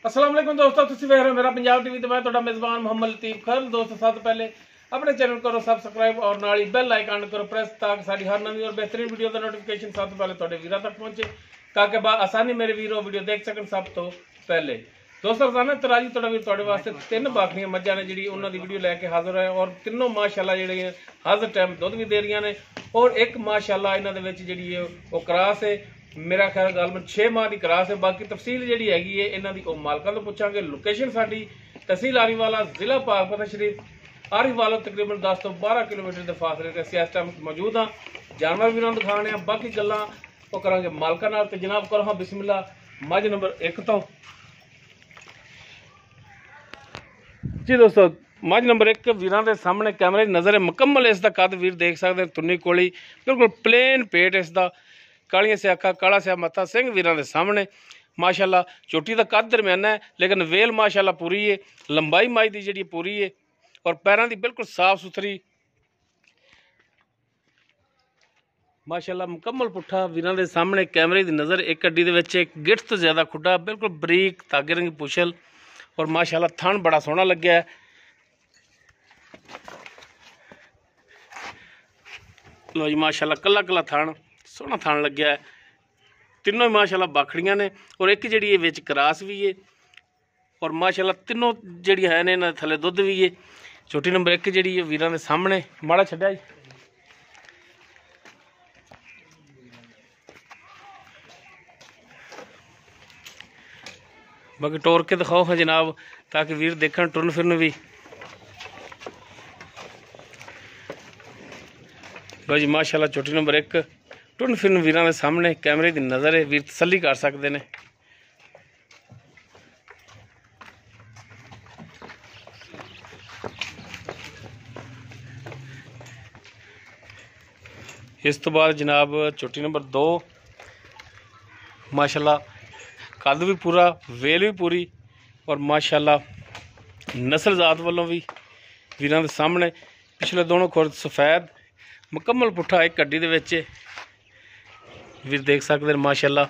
अस्सलाम वालेकुम दोस्तों, तुसीं वेख रहे हो मेरा पंजाब टीवी। तो मैं तुहाडा मेज़बान मोहम्मद लतीफ खैर। दोस्तों, सब पहले अपने चैनल करो सब्सक्राइब और नाल ही बेल आइकन करो प्रेस, ताकि साडी हर नवी और बेहतरीन वीडियो का नोटिफिकेशन सब तो पहले तुहाडे वीरां तक पहुंचे, ताकि आसानी मेरे वीरों वीडियो देख सकन सब तो पहले। दोस्तों, रोजाना तराजी तुहाडा वीर तुहाडे वास्ते 3 बाखड़ियां मज्जां ने जिहड़ी उन्हां दी वीडियो लैके हाजिर है, और तीनों माशाअल्लाह जिहड़ियां हाजिर टाइम दुध भी दे रही ने, और एक माशाअल्लाह इन्हां दे विच जिहड़ी है वो क्रॉस है। मेरा ख्याल गालबन 6 माह की क्रॉस है। बाकी तफसील जी हैगी है इन्हों की मालकों तो पूछांगे। लोकेशन साडी तहसील आरीवाला, जिला पाकपत शरीफ। आरीवाला तकरीबन 10 तो 12 किलोमीटर के फासले से इस टाइम मौजूद हाँ। जानवर भी उन्होंने दिखाने हैं, बाकी गल्लां वो करांगे मालकां नाल। ते जनाब करो हाँ बिस्मिल्लाह। मझ नंबर 1 तो जी दोस्तों, मझ नंबर 1 वीरां दे सामने कैमरे नज़र है मुकम्मल। इसका कद वीर देख सकते हैं, तुन्नी कोली बिल्कुल प्लेन पेट इसका, कालियां से अखा, काला से मत्था, सिंह वीरां दे सामने माशाअल्लाह। चोटी का कद दरम्याना है, लेकिन वेल माशाअल्लाह पूरी है। लंबाई माई की जी पूरी है, और पैरों की बिल्कुल साफ सुथरी माशाअल्लाह मुकम्मल पुट्ठा वीरां दे सामने कैमरे की नज़र। एक अड्डी दे विच एक गिठ तो ज़्यादा खुड्डा, बिल्कुल बरीक धागे रंगी पुछल, और माशाअल्लाह थन बड़ा सोहना लग्या है। लो जी माशाअल्लाह कला कला थन सोहना थन लग्या है। तीनों माशाअल्लाह बाखड़ियां ने, और एक जी विच क्रॉस भी है, और माशाअल्लाह तीनों जी है ने इन्हां दे थले दुध भी है। छोटी नंबर 1 जी वीरां दे सामने माड़ा छड्या जी। बाकी टोर के दिखाओ हाँ जनाब, ताकि वीर देखन टुरन फिरन भी। लो जी माशाअल्लाह छोटी नंबर 1 टुरन फिरन वीरां दे सामने कैमरे की नज़र है। वीर तसल्ली कर सकते हैं। इस तो बाद जनाब छोटी नंबर 2 माशाअल्लाह कद भी पूरा, वेल भी पूरी, और माशाअल्लाह नस्ल जात वालों भी वीरां दे सामने। पिछले दोनों खुर सफेद मुकम्मल पुट्ठा एक गड्डी दे विच वीर देख सकते हैं माशाअल्लाह।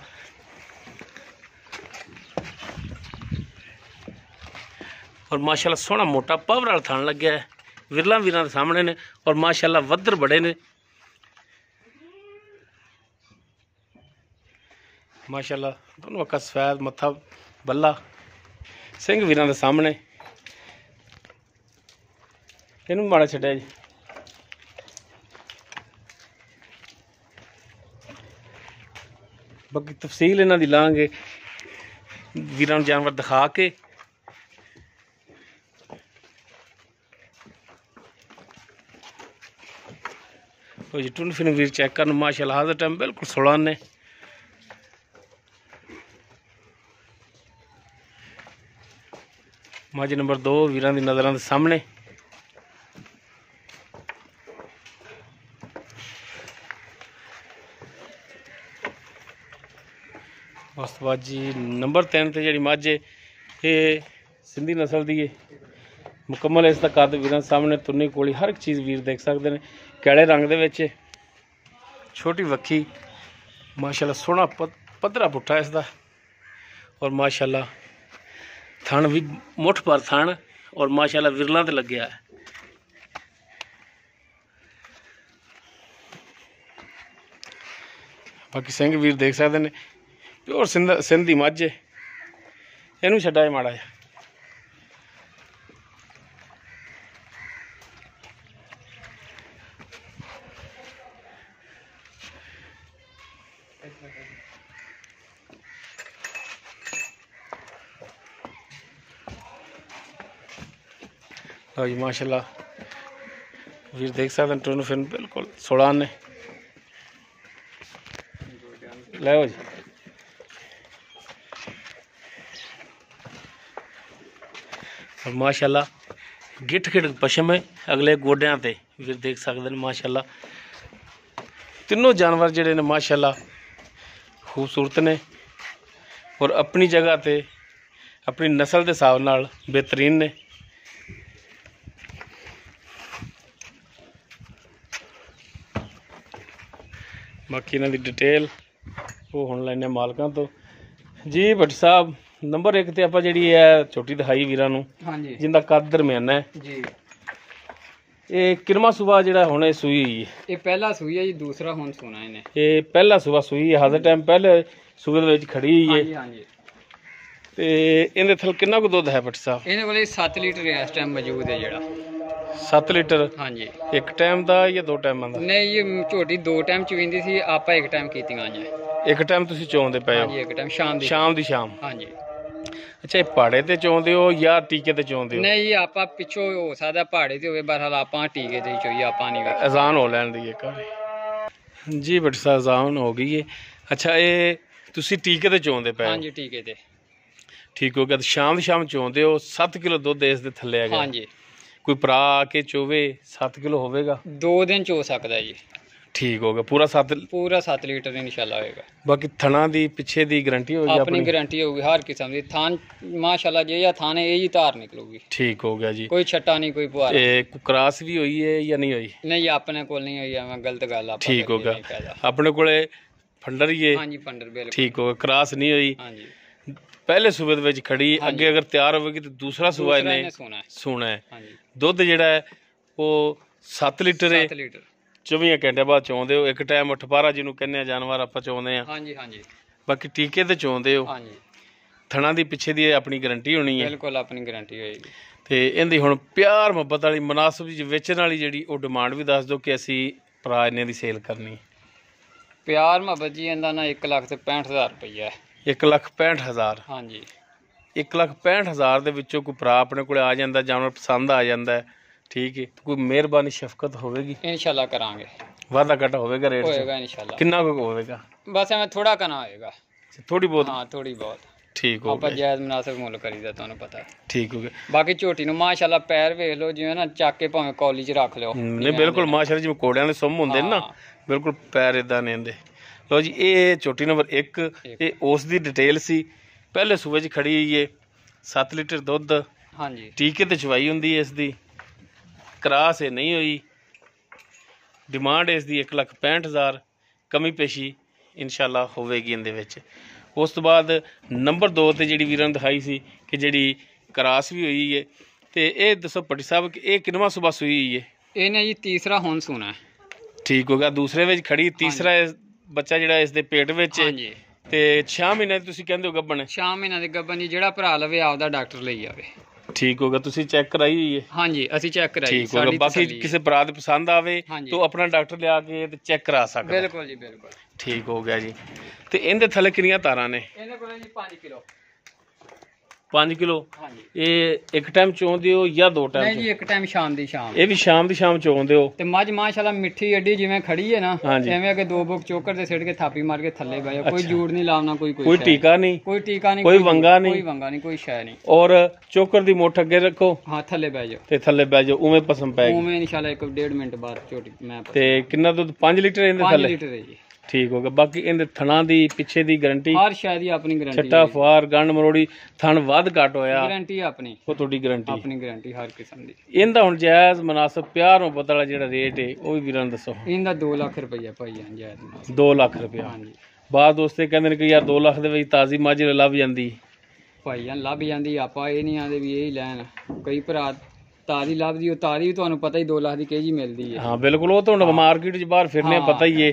और माशाअल्लाह सोहना मोटा पावर वाला थान लग्या है। विरला वीरां दे सामने ने, और माशाअल्लाह वद्दर बड़े ने माशाअल्लाह। दोनों अक्का सफेद, मत्था बल्ला, सिंह वीरां दे सामने। इनू माड़ा छड्या जी। बाकी तफसील इन्हां दी लांगे वीरां नूं जानवर दिखा के। जी टुन फिन वीर चेक कर माशाअल्लाह हाज़र टाइम बिल्कुल सोलह ने। मझ नंबर 2 वीरां दी नज़रां दे सामने। उस तो बाद जी नंबर 3 ते जी मझ है ये सिंधी नस्ल की है मुकम्मल। इसका कद वीरां सामने, तुन्नी कोली हर एक चीज़ वीर देख सकते हैं। कैले रंग दे विच छोटी वक्खी माशाअल्लाह सोहना पद्धरा पुट्ठा इसका, और माशाअल्लाह थन भी मुठ पर थन, और माशाअल्लाह विरलां ते लग्या है। बाकी सिंह वीर देख सकते हैं, प्योर सिंध की मझ है। इनू छड्डा माड़ा जा। लो जी माशाअल्लाह वीर देख सकते हैं टुरन फिरन बिल्कुल 16 ने। लो जी और माशाअल्लाह गिठ गिठ पशम है अगले गोड्यां ते वीर देख सकते हैं माशाअल्लाह। तीनों जानवर जिहड़े ने माशाअल्लाह खूबसूरत ने, और अपनी जगह ते अपनी नस्ल के हिसाब नाल बेहतरीन ने। बाकी इन्हां दी डिटेल वो हुण लैने मालकां तो। जी भट्ट साहब ਨੰਬਰ 1 ਤੇ ਆਪਾਂ ਜਿਹੜੀ ਹੈ ਝੋਟੀ ਦਿਖਾਈ ਵੀਰਾਂ ਨੂੰ, ਹਾਂਜੀ ਜਿੰਦਾ ਕੱਦ ਦਰਮਿਆਨਾ ਹੈ ਜੀ। ਇਹ ਕਿਰਮਾ ਸੂਬਾ ਜਿਹੜਾ ਹੁਣ ਇਹ ਸੂਈ ਹੋਈ ਹੈ, ਇਹ ਪਹਿਲਾ ਸੂਈ ਹੈ ਜੀ, ਦੂਸਰਾ ਹੁਣ ਸੋਣਾ ਇਹਨੇ। ਇਹ ਪਹਿਲਾ ਸੂਬਾ ਸੂਈ ਹੈ, ਹਾਜ਼ਰ ਟਾਈਮ ਪਹਿਲੇ ਸੂਬੇ ਦੇ ਵਿੱਚ ਖੜੀ ਹੋਈ ਹੈ। ਹਾਂਜੀ ਹਾਂਜੀ। ਤੇ ਇਹਦੇ ਥਲ ਕਿੰਨਾ ਕੁ ਦੁੱਧ ਹੈ ਭੱਟੀ ਸਾਹਿਬ? ਇਹਦੇ ਕੋਲੇ 7 ਲੀਟਰ ਇਸ ਟਾਈਮ ਮੌਜੂਦ ਹੈ ਜਿਹੜਾ। 7 ਲੀਟਰ ਹਾਂਜੀ। ਇੱਕ ਟਾਈਮ ਦਾ ਜਾਂ 2 ਟਾਈਮਾਂ ਦਾ? ਨਹੀਂ, ਇਹ ਝੋਟੀ 2 ਟਾਈਮ ਚੁਵਿੰਦੀ ਸੀ, ਆਪਾਂ 1 ਟਾਈਮ ਕੀਤੀਆਂ ਜੀ। ਇੱਕ ਟਾਈਮ ਤੁਸੀਂ ਚੋਂਦੇ ਪਏ ਹੋ? ਹਾਂਜੀ, 1 ਟਾਈਮ ਸ਼ਾਮ ਦੀ। ਸ਼ਾਮ। ਹਾਂਜੀ। ਅੱਛਾ, ਇਹ ਪਹਾੜੇ ਤੇ ਚੋਂਦੇ ਹੋ ਜਾਂ ਟੀਕੇ ਤੇ ਚੋਂਦੇ ਹੋ? ਨਹੀਂ, ਆਪਾਂ ਪਿੱਛੋਂ ਹੋ ਸਕਦਾ ਪਹਾੜੇ ਤੇ ਹੋਵੇ, ਬਹਰਹਾਲ ਆਪਾਂ ਟੀਕੇ ਤੇ ਹੀ ਚੋਈ, ਆਪਾਂ ਨਹੀਂ ਵੇਖੀ। ਅਜ਼ਾਨ ਹੋ ਲੈਣ ਦੀ ਇੱਕ ਜੀ ਭੱਟੀ ਸਾਹਿਬ, ਅਜ਼ਾਨ ਹੋ ਗਈ ਹੈ। ਅੱਛਾ, ਇਹ ਤੁਸੀਂ ਟੀਕੇ ਤੇ ਚੋਂਦੇ ਪਏ ਹੋ? ਹਾਂਜੀ, ਟੀਕੇ ਤੇ। ਠੀਕ ਹੋ ਗਿਆ। ਸ਼ਾਮ ਚੋਂਦੇ ਹੋ, 7 ਕਿਲੋ ਦੁੱਧ ਇਸ ਦੇ ਥੱਲੇ ਆ ਗਿਆ? ਹਾਂਜੀ। ਕੋਈ ਭਰਾ ਆ ਕੇ ਚੋਵੇ 7 ਕਿਲੋ ਹੋਵੇਗਾ? 2 ਦਿਨ ਚੋ ਸਕਦਾ ਜੀ। ਠੀਕ ਹੋ ਗਿਆ। ਪੂਰਾ 7 ਲੀਟਰ ਇਨਸ਼ਾਅੱਲਾ ਹੋਏਗਾ। ਬਾਕੀ ਥਣਾ ਦੀ ਪਿੱਛੇ ਦੀ ਗਾਰੰਟੀ ਹੋਏਗੀ? ਆਪਣੀ ਗਾਰੰਟੀ ਹੋਊਗੀ ਹਰ ਕਿਸਮ ਦੀ। ਥਾਨ ਮਾਸ਼ਾਅੱਲਾ ਜੇ ਜਾਂ ਥਾਨ ਇਹ ਹੀ ਧਾਰ ਨਿਕਲੂਗੀ। ਠੀਕ ਹੋ ਗਿਆ ਜੀ। ਕੋਈ ਛੱਟਾ ਨਹੀਂ, ਕੋਈ ਪੁਆਰ। ਇਹ ਕ੍ਰਾਸ ਵੀ ਹੋਈ ਹੈ ਜਾਂ ਨਹੀਂ ਹੋਈ? ਨਹੀਂ, ਆਪਣੇ ਕੋਲ ਨਹੀਂ ਹੋਈ, ਐਵੇਂ ਗਲਤ ਗੱਲ ਆਪਾਂ। ਠੀਕ ਹੋ ਗਿਆ। ਆਪਣੇ ਕੋਲੇ ਫੰਡਰ ਹੀ ਹੈ? ਹਾਂਜੀ, ਫੰਡਰ ਬਿਲਕੁਲ। ਠੀਕ ਹੋ ਗਿਆ। ਕ੍ਰਾਸ ਨਹੀਂ ਹੋਈ? ਹਾਂਜੀ। ਪਹਿਲੇ ਸੂਬੇ ਦੇ ਵਿੱਚ ਖੜੀ, ਅੱਗੇ ਅਗਰ ਤਿਆਰ ਹੋਵੇਗੀ ਤਾਂ ਦੂਸਰਾ ਸੂਬਾ ਇਹਨੇ ਸੋਣਾ ਹੈ। ਹਾਂਜੀ। ਦੁੱਧ ਜਿਹੜਾ ਹੈ ਉਹ 7 ਲੀਟਰ ਹੈ। 7 ਲੀਟਰ 24 ਘੰਟੇ ਬਾਅਦ ਚੋਂਦੇ ਹੋ? ਇੱਕ ਟਾਈਮ ਅਠਪਾਰਾ ਜਿਹਨੂੰ ਕਹਿੰਦੇ ਆ ਜਾਨਵਰ ਆਪਾਂ ਚੋਂਦੇ ਆ। ਹਾਂਜੀ ਹਾਂਜੀ। ਬਾਕੀ ਟੀਕੇ ਤੇ ਚੋਂਦੇ ਹੋ? ਹਾਂਜੀ। ਥਣਾ ਦੀ ਪਿੱਛੇ ਦੀ ਆਪਣੀ ਗਾਰੰਟੀ ਹੋਣੀ ਹੈ? ਬਿਲਕੁਲ ਆਪਣੀ ਗਾਰੰਟੀ ਹੋਏਗੀ। ਤੇ ਇਹਦੀ ਹੁਣ ਪਿਆਰ ਮੁਹੱਬਤ ਵਾਲੀ ਮੁਨਾਸਬ ਜੀ ਵੇਚਣ ਵਾਲੀ ਜਿਹੜੀ ਉਹ ਡਿਮਾਂਡ ਵੀ ਦੱਸ ਦਿਓ ਕਿ ਅਸੀਂ ਭਰਾ ਇੰਨੇ ਦੀ ਸੇਲ ਕਰਨੀ। ਪਿਆਰ ਮੁਹੱਬਤ ਜੀ ਇਹਦਾ ਨਾ 1,65,000 ਰੁਪਈਆ ਹੈ। 1,65,000? ਹਾਂਜੀ। 1,65,000 ਦੇ ਵਿੱਚੋਂ ਕੋਈ ਭਰਾ ਆਪਣੇ ਕੋਲੇ ਆ ਜਾਂਦਾ, ਜਾਨਵਰ ਪਸੰਦ ਆ ਜਾਂਦਾ, ਠੀਕ ਹੈ, ਕੋਈ ਮਿਹਰਬਾਨੀ ਸ਼ਫਕਤ ਹੋਵੇਗੀ? ਇਨਸ਼ਾਅੱਲਾ ਕਰਾਂਗੇ। ਵਾਧਾ ਘਾਟਾ ਹੋਵੇਗਾ ਰੇਟ ਹੋਏਗਾ ਇਨਸ਼ਾਅੱਲਾ। ਕਿੰਨਾ ਕੁ ਹੋਵੇਗਾ? ਬਸ ਐਵੇਂ ਥੋੜਾ ਕਨਾ ਹੋਏਗਾ। ਥੋੜੀ ਬਹੁਤ? ਹਾਂ, ਥੋੜੀ ਬਹੁਤ। ਠੀਕ ਹੋ ਆਪਾਂ ਗਿਆ। ਜਾਇਜ਼ ਮੁਨਾਸਿਬ ਮੁੱਲ ਕਰੀਦਾ, ਤੁਹਾਨੂੰ ਪਤਾ ਹੈ। ਠੀਕ ਹੋ ਗਿਆ। ਬਾਕੀ ਝੋਟੀ ਨੂੰ ਮਾਸ਼ਾਅੱਲਾ ਪੈਰ ਵੇਖ ਲਓ, ਜਿਵੇਂ ਨਾ ਚੱਕ ਕੇ ਭਾਵੇਂ ਕੌਲੀ 'ਚ ਰੱਖ ਲਿਓ। ਨਹੀਂ ਬਿਲਕੁਲ ਮਾਸ਼ਾਅੱਲਾ, ਜਿਵੇਂ ਕੋੜਿਆਂ ਦੇ ਸੁੰਮ ਹੁੰਦੇ ਨੇ ਨਾ, ਬਿਲਕੁਲ ਪੈਰ ਇਦਾਂ ਨੇ ਇਹਦੇ। ਲਓ ਜੀ, ਇਹ ਝੋਟੀ ਨੰਬਰ 1, ਇਹ ਉਸ ਦੀ ਡਿਟੇਲ ਸੀ। ਪਹਿਲੇ ਸੂਬੇ 'ਚ ਖੜੀ ਹੋਈ ਹੈ, 7 ਲੀਟਰ ਦੁੱਧ। ਹਾਂਜੀ। ਟੀਕੇ ਤੇ ਚਵਾਈ ਹੁੰਦੀ ਹੈ ਇਸ ਦੀ, ਕਰਾਸ ਇਹ ਨਹੀਂ ਹੋਈ। ਡਿਮਾਂਡ ਇਸ ਦੀ 1,65,000, ਕਮੀ ਪੇਸ਼ੀ ਇਨਸ਼ਾਅੱਲਾ ਹੋਵੇਗੀ ਇਹਦੇ ਵਿੱਚ। ਉਸ ਤੋਂ ਬਾਅਦ ਨੰਬਰ 2 ਤੇ ਜਿਹੜੀ ਵੀਰਾਂ ਨੂੰ ਦਿਖਾਈ ਸੀ ਕਿ ਜਿਹੜੀ ਕਰਾਸ ਵੀ ਹੋਈ ਹੈ, ਤੇ ਇਹ ਦੱਸੋ ਭੱਟੀ ਸਾਹਿਬ ਕਿ ਇਹ ਕਿੰਨਵਾਂ ਸੂਬਾ ਸੂਈ ਹੋਈ ਹੈ? ਇਹਨੇ ਜੀ ਤੀਸਰਾ ਹੁਣ ਸੋਣਾ ਹੈ। ਠੀਕ ਹੋ ਗਿਆ। ਦੂਸਰੇ ਵਿੱਚ ਖੜੀ, ਤੀਸਰਾ ਬੱਚਾ ਜਿਹੜਾ ਇਸ ਦੇ ਪੇਟ ਵਿੱਚ ਹੈ। ਹਾਂਜੀ। ਤੇ 6 ਮਹੀਨੇ ਤੁਸੀਂ ਕਹਿੰਦੇ ਹੋ ਗੱਭਣ? 6 ਮਹੀਨਿਆਂ ਦੇ ਗੱਭਣ ਜੀ। ਜਿਹੜਾ ਭਰਾ ਲਵੇ ਆਪਦਾ ਡਾਕਟਰ ਲਈ ਆਵੇ। ਠੀਕ ਹੋ ਗਿਆ। ਤੁਸੀਂ ਚੈੱਕ ਕਰਾਈ ਹੋਈ ਹੈ? ਹਾਂਜੀ, ਅਸੀਂ ਚੈੱਕ ਕਰਾਈ। ਠੀਕ ਹੋ ਗਿਆ। ਬਾਕੀ ਕਿਸੇ ਭਰਾ ਦੇ ਪਸੰਦ ਆਵੇ ਤਾਂ ਆਪਣਾ ਡਾਕਟਰ ਲਿਆ ਕੇ ਤੇ ਚੈੱਕ ਕਰਾ ਸਕਦਾ। ਬਿਲਕੁਲ ਜੀ, ਬਿਲਕੁਲ। ਠੀਕ ਹੋ ਗਿਆ ਜੀ। ਤੇ ਇਹਦੇ ਥੱਲੇ ਕਿੰਨੀਆਂ ਤਾਰਾਂ ਨੇ? ਇਹਦੇ ਕੋਲ ਜੀ 5 ਕਿਲੋ। 5 ਕਿਲੋ? ਹਾਂਜੀ। ਇਹ ਇੱਕ ਟਾਈਮ ਚੋਂਦੇ ਹੋ ਜਾਂ 2 ਟਾਈਮ? ਨਹੀਂ ਜੀ, ਇੱਕ ਟਾਈਮ ਸ਼ਾਮ ਦੀ ਸ਼ਾਮ। ਇਹ ਵੀ ਸ਼ਾਮ ਦੀ ਸ਼ਾਮ ਚੋਂਦੇ ਹੋ? ਤੇ ਮੱਝ ਮਾਸ਼ਾਅੱਲਾ ਮਿੱਠੀ ਐਡੀ ਜਿਵੇਂ ਖੜੀ ਹੈ ਨਾ, ਐਵੇਂ ਅਗੇ 2 ਬੁੱਕ ਚੋਕਰ ਤੇ ਸਿੱਟ ਕੇ ਥਾਪੀ ਮਾਰ ਕੇ ਥੱਲੇ ਬਹਿ ਜਾ। ਕੋਈ ਜੂੜ ਨਹੀਂ ਲਾਉਣਾ, ਕੋਈ ਟੀਕਾ ਨਹੀਂ, ਕੋਈ ਟੀਕਾ ਨਹੀਂ, ਕੋਈ ਵੰਗਾ ਨਹੀਂ, ਕੋਈ ਸ਼ੈ ਨਹੀਂ। ਔਰ ਚੋਕਰ ਦੀ ਮੁੱਠ ਅੱਗੇ ਰੱਖੋ, ਹਾਂ, ਥੱਲੇ ਬਹਿ ਜਾਓ ਤੇ ਥੱਲੇ ਬਹਿ ਜਾਓ, ਉਵੇਂ ਪਸਮ ਪੈਗੀ। ਉਵੇਂ ਇਨਸ਼ਾਅੱਲਾ 1.5 ਮਿੰਟ ਬਾਅਦ ਝੋਟੀ ਮੈਂ। ਤੇ ਕਿੰਨਾ ਦੁੱਧ? 5 ਲੀਟਰ ਇਹਦੇ ਥੱਲੇ? 5 ਲੀਟਰ ਹੈ ਜੀ। ਠੀਕ ਹੋ ਗਿਆ। ਬਾਕੀ ਇਹਦੇ ਥਣਾ ਦੀ ਪਿੱਛੇ ਦੀ ਗਾਰੰਟੀ? ਹਰ ਸ਼ੈ ਦੀ ਆਪਣੀ ਗਾਰੰਟੀ। ਛੱਟਾ ਫਾਰ ਗੰਢ ਮਰੋੜੀ ਥਣ ਵੱਧ ਘੱਟ ਹੋਇਆ, ਗਾਰੰਟੀ ਆਪਣੀ। ਉਹ ਤੁਹਾਡੀ ਗਾਰੰਟੀ? ਆਪਣੀ ਗਾਰੰਟੀ ਹਰ ਕਿਸਮ ਦੀ। ਇਹਦਾ ਹੁਣ ਜਾਇਜ਼ ਮੁਨਾਸਬ ਪਿਆਰ ਮੁਹੱਬਤ ਵਾਲਾ ਜਿਹੜਾ ਰੇਟ ਹੈ ਉਹ ਵੀ ਵੀਰਾਂ ਨੂੰ ਦੱਸੋ। ਇਹਦਾ 2 ਲੱਖ ਰੁਪਈਆ ਭਾਈ ਜਾਇਜ਼। 2 ਲੱਖ ਰੁਪਇਆ? ਹਾਂਜੀ। ਬਾਅਦ ਦੋਸਤੇ ਕਹਿੰਦੇ ਨੇ ਕਿ ਯਾਰ 2 ਲੱਖ ਦੇ ਵਿੱਚ ਤਾਜ਼ੀ ਮੱਝ ਲੱਭ ਜਾਂਦੀ ਭਾਈ ਲੱਭ ਜਾਂਦੀ। ਆਪਾਂ ਇਹ ਨਹੀਂ ਆਂਦੇ ਵੀ ਇਹ ਹੀ ਲੈਣ। ਕਈ ਭਰਾ ਤਾਜ਼ੀ ਲੱਭਦੀ, ਉਹ ਤਾਜ਼ੀ ਵੀ ਤੁਹਾਨੂੰ ਪਤਾ ਹੀ 2 ਲੱਖ ਦੀ ਕੇਜੀ ਮਿਲਦੀ ਹੈ। ਹਾਂ ਬਿਲਕੁਲ, ਉਹ ਤਾਂ ਮਾਰਕੀਟ 'ਚ ਬਾਹਰ ਫਿਰਨੇ ਪਤਾ ਹੀ ਹੈ।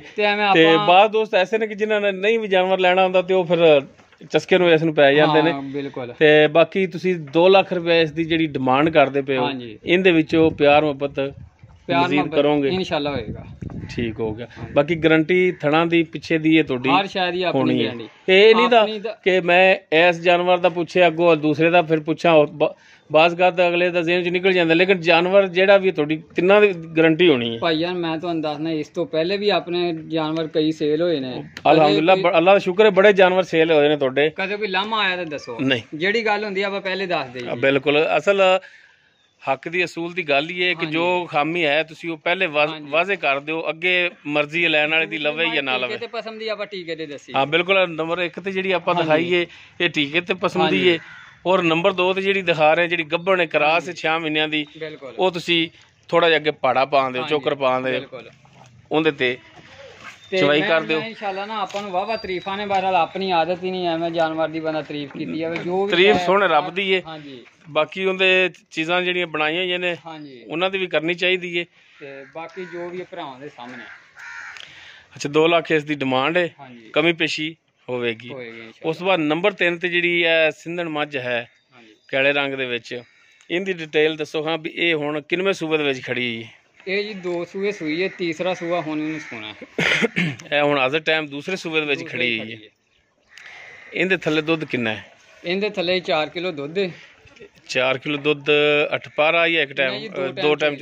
ਤੇ ਬਾਅਦ ਦੋਸਤ ਐਸੇ ਨੇ ਕਿ ਜਿਨ੍ਹਾਂ ਨੇ ਨਹੀਂ ਵੀ ਜਾਨਵਰ ਲੈਣਾ ਹੁੰਦਾ ਤੇ ਉਹ ਫਿਰ ਚਸਕੇ ਨੂੰ ਇਸ ਨੂੰ ਪੈ ਜਾਂਦੇ ਨੇ। ਬਿਲਕੁਲ। ਤੇ ਬਾਕੀ ਤੁਸੀਂ 2 ਲੱਖ ਰੁਪਏ ਇਸ ਦੀ ਜਿਹੜੀ ਡਿਮਾਂਡ ਕਰਦੇ ਪਏ ਹੋ, ਇਹਦੇ ਵਿੱਚੋਂ ਪਿਆਰ ਮੁਹੱਬਤ ਕਰੋਗੇ? ਇਨਸ਼ਾਅੱਲਾ ਹੋਏਗਾ। ਠੀਕ ਹੋ ਗਿਆ। ਬਾਕੀ ਗਾਰੰਟੀ ਥਣਾ ਦੀ ਪਿੱਛੇ ਦੀ ਹੈ ਤੁਹਾਡੀ? ਹਰ ਸ਼ੈ ਦੀ ਆਪਣੀ ਗਾਰੰਟੀ। ਇਹ ਨਹੀਂ ਦਾ ਕਿ ਮੈਂ ਇਸ ਜਾਨਵਰ ਦਾ ਪੁੱਛਿਆ ਅੱਗੋਂ ਦੂਸਰੇ ਦਾ ਫਿਰ ਪੁੱਛਾਂ, ਬਾਜ਼ ਗੱਲ ਤਾਂ ਅਗਲੇ ਦਾ ਜ਼ਿਹਨ 'ਚ ਨਿਕਲ ਜਾਂਦਾ, ਲੇਕਿਨ ਜਾਨਵਰ ਜਿਹੜਾ ਵੀ ਤੁਹਾਡੀ ਤਿੰਨਾਂ ਦੀ ਗਾਰੰਟੀ ਹੋਣੀ ਹੈ। ਭਾਈ ਯਾਰ ਮੈਂ ਤੁਹਾਨੂੰ ਦੱਸਣਾ, ਇਸ ਤੋਂ ਪਹਿਲੇ ਵੀ ਆਪਣੇ ਜਾਨਵਰ ਕਈ ਸੇਲ ਹੋਏ ਨੇ। ਅਲਹਮਦੁਲਿਲਾ, ਅੱਲਾ ਦਾ ਸ਼ੁਕਰ ਹੈ, ਬੜੇ ਜਾਨਵਰ ਸੇਲ ਹੋਏ ਨੇ ਤੁਹਾਡੇ। ਕਦੇ ਕੋਈ ਲਾਮਾ ਆਇਆ ਤਾਂ ਦੱਸੋ। ਨਹੀਂ, ਜਿਹੜੀ ਗੱਲ ਹੁੰਦੀ ਆਪਾਂ ਪਹਿਲੇ ਦੱਸ ਦੇਈਏ। ਬਿਲਕੁਲ, ਅਸਲ ਹੱਕ ਦੀ ਅਸੂਲ ਦੀ ਗੱਲ ਹੀ ਹੈ ਕਿ ਜੋ ਖਾਮੀ ਹੈ ਤੁਸੀਂ ਉਹ ਪਹਿਲੇ ਵਾਜ਼ੇ ਕਰ ਦਿਓ, ਅੱਗੇ ਮਰਜ਼ੀ ਲੈਣ ਵਾਲੇ ਦੀ ਲਵੇ ਜਾਂ ਨਾ ਲਵੇ। ਟੀਕੇ ਤੇ ਪਸੰਦ ਦੀ ਆਪਾਂ ਟੀਕੇ ਤੇ ਦੱਸੀ। ਹਾਂ ਬਿਲਕੁਲ। ਨੰਬਰ 1 ਤੇ ਜਿਹੜੀ ਆਪਾਂ ਦਿਖਾਈਏ ਇਹ ਟੀਕੇ ਤੇ ਪਸੰਦ ਦੀ ਹੈ, ਔਰ ਨੰਬਰ 2 ਤੇ ਜਿਹੜੀ ਦਿਖਾ ਰਹੇ ਜਿਹੜੀ ਗੱਭਣ ਨੇ ਕਰਾਸ 6 ਮਹੀਨਿਆਂ ਦੀ, ਉਹ ਤੁਸੀਂ ਥੋੜਾ ਜਿਹਾ ਅੱਗੇ ਪਾੜਾ ਪਾ ਦਿਓ, ਚੋਕਰ ਪਾ ਦਿਓ ਉਹਦੇ ਤੇ, ਚਵਾਈ ਕਰਦੇ ਹੋ। ਇਨਸ਼ਾਅੱਲਾ ਨਾ ਆਪਾਂ ਨੂੰ ਵਾਵਾ ਤਾਰੀਫਾਂ ਨੇ, ਬਹਰਹਾਲ ਆਪਣੀ ਆਦਤ ਹੀ ਨਹੀਂ ਐਵੇਂ ਜਾਨਵਰ ਦੀ ਬੰਦਾ ਤਾਰੀਫ ਕੀਤੀ ਜਾਵੇ, ਜੋ ਵੀ ਤਾਰੀਫ ਸੁਣ ਰੱਬ ਦੀ ਏ, ਹਾਂਜੀ ਬਾਕੀ ਉਹਦੇ ਚੀਜ਼ਾਂ ਜਿਹੜੀਆਂ ਬਣਾਈਆਂ ਹੋਈਆਂ ਨੇ ਹਾਂਜੀ, ਉਹਨਾਂ ਦੀ ਵੀ ਕਰਨੀ ਚਾਹੀਦੀ ਏ। ਤੇ ਬਾਕੀ ਜੋ ਵੀ ਭਰਾਵਾਂ ਦੇ ਸਾਹਮਣੇ। ਅੱਛਾ 2 ਲੱਖ ਇਸ ਦੀ ਡਿਮਾਂਡ ਹੈ, ਹਾਂਜੀ ਕਮੀ ਪੇਸ਼ੀ ਹੋਵੇਗੀ। ਹੋਏਗੀ ਉਸ ਤੋਂ ਬਾਅਦ ਨੰਬਰ 3 ਤੇ ਜਿਹੜੀ ਹੈ ਸਿੰਧਣ ਮੱਝ ਹੈ ਹਾਂਜੀ। ਕਾਲੇ ਰੰਗ ਦੇ ਵਿੱਚ, ਇਹਦੀ ਡਿਟੇਲ ਦੱਸੋ ਹਾਂ ਵੀ ਇਹ ਹੁਣ ਕਿੰਨਵੇਂ ਸੂਬੇ ਦੇ ਵਿੱਚ ਖੜੀ ਹੈ? ਇਹ ਜੀ 2 ਸੂਏ ਸੂਈ ਹੈ, ਤੀਸਰਾ ਸੂਆ ਹੁਣ ਇਹਨੂੰ ਸੋਣਾ ਇਹ ਹੁਣ ਅੱਜ ਦੇ ਟਾਈਮ ਦੂਸਰੇ ਸੂਬੇ ਦੇ ਵਿੱਚ ਖੜੀ ਹੋਈ ਹੈ। ਇਹਦੇ ਥੱਲੇ ਦੁੱਧ ਕਿੰਨਾ ਹੈ? ਇਹਦੇ ਥੱਲੇ 4 ਕਿਲੋ ਦੁੱਧ ਹੈ। 4 ਕਿਲੋ ਦੁੱਧ 8 ਪਾਰਾ ਜਾਂ ਇੱਕ ਟਾਈਮ? ਦੋ ਟਾਈਮ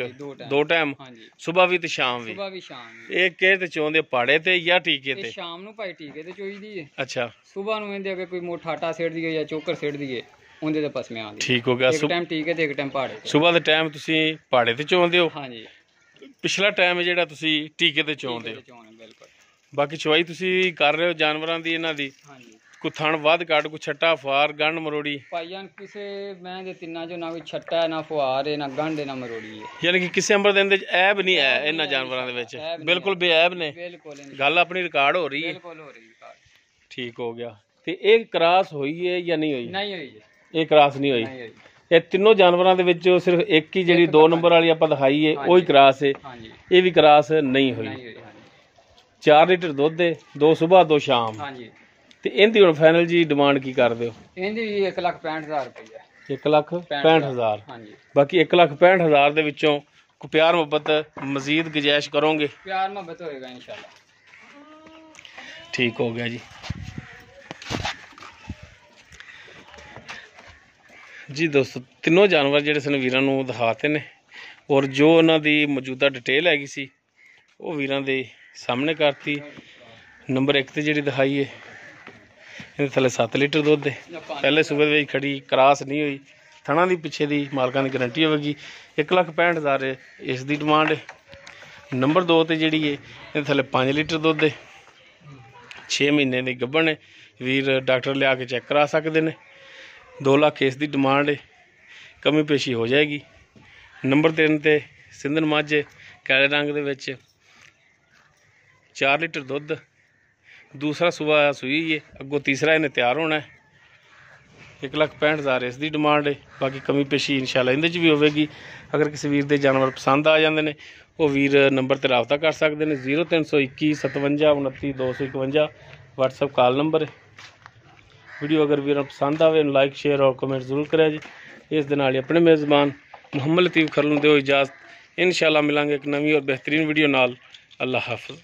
ਦੋ ਟਾਈਮ, ਹਾਂਜੀ, ਸਵੇਰ ਵੀ ਤੇ ਸ਼ਾਮ ਵੀ। ਸਵੇਰ ਵੀ ਸ਼ਾਮ ਵੀ। ਇਹ ਕਿਹ ਤੇ ਚੋਂਦੇ ਪਾੜੇ ਤੇ ਜਾਂ ਟੀਕੇ ਇਹ ਤੇ? ਸ਼ਾਮ ਨੂੰ ਭਾਈ ਟੀਕੇ ਤੇ ਚੋਈਦੀ ਹੈ। ਅੱਛਾ ਸਵੇਰ ਨੂੰ ਇਹਦੇ ਅਗੇ ਕੋਈ ਮੋਟਾ ਆਟਾ ਸੇੜ ਦਈਏ ਜਾਂ ਚੋਕਰ ਸੇੜ ਦਈਏ, ਉਹਦੇ ਤੇ ਪਸਮੇ ਆਉਂਦੀ। ਠੀਕ ਹੋ ਗਿਆ। ਇੱਕ ਟਾਈਮ ਟੀਕੇ ਤੇ ਇੱਕ ਟਾਈਮ ਪਾੜੇ ਤੇ। ਸਵੇਰ ਦੇ ਟਾਈਮ ਤੁਸੀਂ ਪਾੜੇ ਤੇ ਚੋਂਦੇ ਹੋ, ਹਾਂਜੀ, ਪਿਛਲਾ ਟਾਈਮ ਜਿਹੜਾ ਤੁਸੀਂ ਟੀਕੇ ਤੇ ਚੋਂਦੇ ਹੋ। ਬਿਲਕੁਲ। ਬਾਕੀ ਚਵਾਈ ਤੁਸੀਂ ਕਰ ਰਹੇ ਹੋ ਜਾਨਵਰਾਂ ਦੀ, ਇਹਨਾਂ ਦੀ ਹਾਂਜੀ ਕੋਈ ਥਣ ਵੱਧ ਘੱਟ, ਕੋਈ ਛੱਟਾ ਫਾਰ ਗੰਢ ਮਰੋੜੀ? ਭਾਈਆਂ ਕਿਸੇ ਮੈਂ ਦੇ ਤਿੰਨਾਂ ਚੋਂ ਨਾ ਕੋਈ ਛੱਟਾ ਨਾ ਫੁਹਾਰ ਹੈ, ਨਾ ਗੰਢ ਹੈ, ਨਾ ਮਰੋੜੀ ਹੈ। ਯਾਨੀ ਕਿ ਕਿਸੇ ਅੰਬਰ ਦੇ ਅੰਦਰ ਐਬ ਨਹੀਂ ਹੈ ਇਹਨਾਂ ਜਾਨਵਰਾਂ ਦੇ ਵਿੱਚ, ਬਿਲਕੁਲ ਬੇਐਬ ਨੇ। ਬਿਲਕੁਲ ਗੱਲ ਆਪਣੀ ਰਿਕਾਰਡ ਹੋ ਰਹੀ ਹੈ। ਬਿਲਕੁਲ ਹੋ ਰਹੀ ਹੈ। ਠੀਕ ਹੋ ਗਿਆ। ਤੇ ਇਹ ਕ੍ਰਾਸ ਹੋਈ ਹੈ ਜਾਂ ਨਹੀਂ ਹੋਈ? ਨਹੀਂ ਹੋਈ ਜੀ, ਇਹ ਕ੍ਰਾਸ ਨਹੀਂ ਹੋਈ। ਨਹੀਂ ਹੋਈ। ਇਹ ਤਿੰਨੋਂ ਜਾਨਵਰਾਂ ਦੇ ਵਿੱਚੋਂ ਸਿਰਫ ਇੱਕ ਹੀ ਜਿਹੜੀ 2 ਨੰਬਰ ਵਾਲੀ ਆਪਾਂ ਦਿਖਾਈ ਹੈ ਉਹੀ ਕ੍ਰਾਸ ਹੈ। ਹਾਂਜੀ ਇਹ ਵੀ ਕ੍ਰਾਸ ਨਹੀਂ ਹੋਈ। ਨਹੀਂ ਹੋਈ। ਹਾਂਜੀ 4 ਲੀਟਰ ਦੁੱਧ ਹੈ, 2 ਸਵੇਰ 2 ਸ਼ਾਮ। ਹਾਂਜੀ। ਤੇ ਇਹਦੀ ਹੁਣ ਫਾਈਨਲ ਜੀ ਡਿਮਾਂਡ ਕੀ ਕਰਦੇ ਹੋ? ਇਹਦੀ 1,65,000 ਰੁਪਏ। 1,65,000। ਹਾਂਜੀ। ਬਾਕੀ 1,65,000 ਦੇ ਵਿੱਚੋਂ ਕੋਈ ਪਿਆਰ ਮੁਹੱਬਤ ਮਜ਼ੀਦ ਗੁੰਜਾਇਸ਼ ਕਰੋਗੇ? ਪਿਆਰ ਮੁਹੱਬਤ ਹੋਏਗਾ ਇਨਸ਼ਾਅੱਲਾ। ਠੀਕ ਹੋ ਗਿਆ ਜੀ। ਜੀ ਦੋਸਤੋ, ਤਿੰਨੋਂ ਜਾਨਵਰ ਜਿਹੜੇ ਸਨ ਵੀਰਾਂ ਨੂੰ ਦਿਖਾਤੇ ਨੇ, ਔਰ ਜੋ ਉਹਨਾਂ ਦੀ ਮੌਜੂਦਾ ਡਿਟੇਲ ਹੈਗੀ ਸੀ ਉਹ ਵੀਰਾਂ ਦੇ ਸਾਹਮਣੇ ਕਰਤੀ। ਨੰਬਰ 1 ਤੇ ਜਿਹੜੀ ਦਿਖਾਈ ਹੈ ਇਹਦੇ ਥੱਲੇ 7 ਲੀਟਰ ਦੁੱਧ ਹੈ, ਪਹਿਲੇ ਸੂਬੇ ਦੇ ਵਿੱਚ ਖੜੀ, ਕ੍ਰਾਸ ਨਹੀਂ ਹੋਈ, ਥਣਾ ਦੀ ਪਿੱਛੇ ਦੀ ਮਾਲਕਾਂ ਦੀ ਗਾਰੰਟੀ ਹੋਵੇਗੀ। 1,65,000 ਇਸ ਦੀ ਡਿਮਾਂਡ ਹੈ। ਨੰਬਰ 2 ਤੇ ਜਿਹੜੀ ਹੈ ਇਹਦੇ ਥੱਲੇ 5 ਲੀਟਰ ਦੁੱਧ ਹੈ, 6 ਮਹੀਨੇ ਦੀ ਗੱਭਣ ਹੈ, ਵੀਰ ਡਾਕਟਰ ਲਿਆ ਕੇ ਚੈੱਕ ਕਰਾ ਸਕਦੇ ਨੇ। 2 ਲੱਖ ਇਸ ਦੀ ਡਿਮਾਂਡ ਹੈ, ਕਮੀ ਪੇਸ਼ੀ ਹੋ ਜਾਏਗੀ। ਨੰਬਰ 3 ਤੇ ਸਿੰਧਣ ਮੱਝ ਕਾਲੇ ਰੰਗ ਦੇ ਵਿੱਚ, 4 ਲੀਟਰ ਦੁੱਧ, ਦੂਸਰਾ ਸੂਆ ਸੂਈ ਹੈ, ਅੱਗੋਂ ਤੀਸਰਾ ਇਹਨੇ ਤਿਆਰ ਹੋਣਾ ਹੈ। 1,65,000 ਇਸ ਦੀ ਡਿਮਾਂਡ ਹੈ। ਬਾਕੀ ਕਮੀ ਪੇਸ਼ੀ ਇਨਸ਼ਾਅੱਲਾ ਇਹਦੇ 'ਚ ਵੀ ਹੋਵੇਗੀ। ਅਗਰ ਕਿਸੇ ਵੀਰ ਦੇ ਜਾਨਵਰ ਪਸੰਦ ਆ ਜਾਂਦੇ ਨੇ ਉਹ ਵੀਰ ਨੰਬਰ ਤੇ ਰਾਬਤਾ ਕਰ ਸਕਦੇ ਨੇ। 0321 57 29 251 WhatsApp ਕਾਲ ਨੰਬਰ ਹੈ। ਵੀਡੀਓ ਅਗਰ ਵੀਰਾਂ ਨੂੰ ਪਸੰਦ ਆਵੇ ਲਾਈਕ ਸ਼ੇਅਰ ਔਰ ਕਮੈਂਟ ਜ਼ਰੂਰ ਕਰਿਆ ਜੀ। ਇਸ ਦੇ ਨਾਲ ਹੀ ਆਪਣੇ ਮੇਜ਼ਬਾਨ ਮੁਹੰਮਦ ਲਤੀਫ ਖਰਲ ਨੂੰ ਦਿਓ ਇਜਾਜ਼ਤ। ਇਨਸ਼ਾਅੱਲਾ ਮਿਲਾਂਗੇ ਇੱਕ ਨਵੀਂ ਔਰ ਬਿਹਤਰੀਨ ਵੀਡੀਓ ਨਾਲ। ਅੱਲਾ ਹਾਫਿਜ਼।